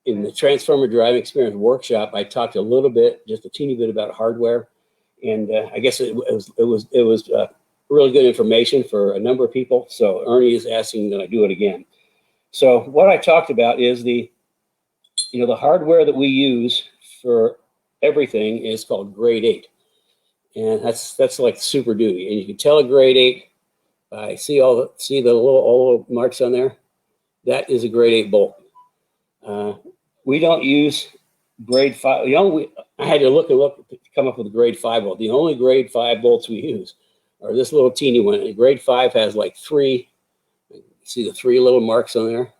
in the Transformer Driving Experience workshop, I talked a little bit, just a teeny bit about hardware, and I guess it was really good information for a number of people. So Ernie is asking that I do it again. So what I talked about is the hardware that we use for everything is called grade 8, and that's like Super Duty, and you can tell a grade 8 by see the little marks on there. That is a grade 8 bolt. We don't use grade 5. I had to look to come up with a grade 5 bolt. The only grade 5 bolts we use are this little teeny one. And grade 5 has like 3. See the 3 little marks on there?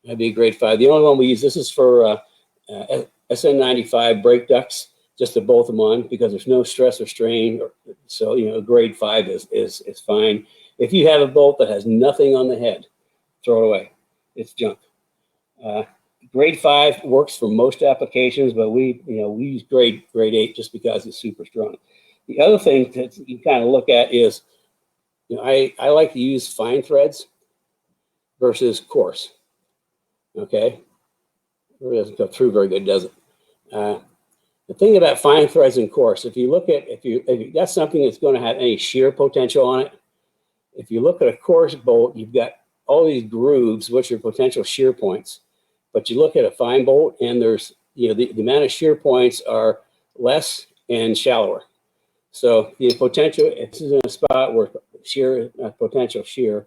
That'd be a grade 5. The only one we use, this is for SN95 brake ducts, just to bolt them on because there's no stress or strain. So, grade 5 is fine. If you have a bolt that has nothing on the head, throw it away. It's junk. Grade 5 works for most applications, but we use grade 8 just because it's super strong. The other thing that you kind of look at is, I like to use fine threads versus coarse. Okay, it doesn't go through very good, does it? The thing about fine threads and coarse, if you got something that's going to have any shear potential on it, if you look at a coarse bolt, you've got all these grooves, which are potential shear points. But you look at a fine bolt, and there's the amount of shear points are less and shallower. So the potential, if this is in a spot where potential shear,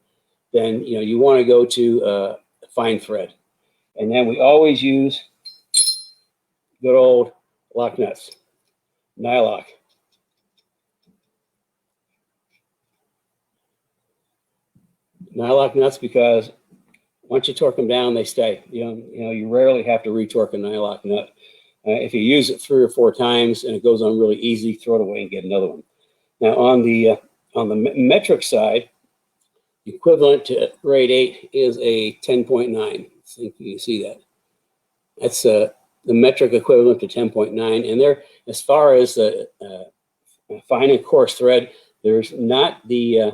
then you want to go to fine thread. And then we always use good old lock nuts, Nylock. Nylock nuts, because once you torque them down, they stay. You rarely have to retorque a Nylock nut. If you use it 3 or 4 times and it goes on really easy, throw it away and get another one. Now on the metric side, the equivalent to grade 8 is a 10.9. I think you can see that. That's the metric equivalent to 10.9. And there, as far as the fine and coarse thread, there's not the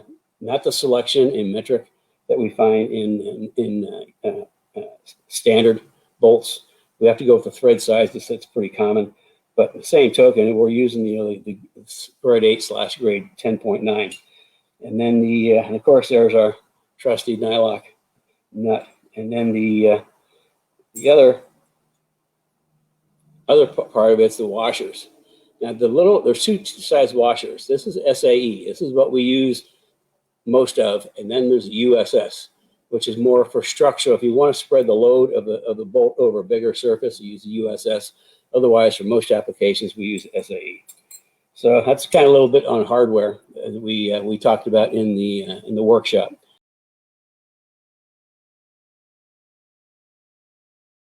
selection in metric that we find in standard bolts. We have to go with the thread size. That's pretty common. But the same token, we're using the grade 8 / grade 10.9. And then and of course, there's our trusty Nylock nut. And then the other part of it's the washers. Now there's 2 size washers. This is SAE. This is what we use most of, and then there's USS, which is more for structural. If you want to spread the load of the bolt over a bigger surface, you use the USS. Otherwise, for most applications, we use SAE. So that's kind of a little bit on hardware that we talked about in the workshop.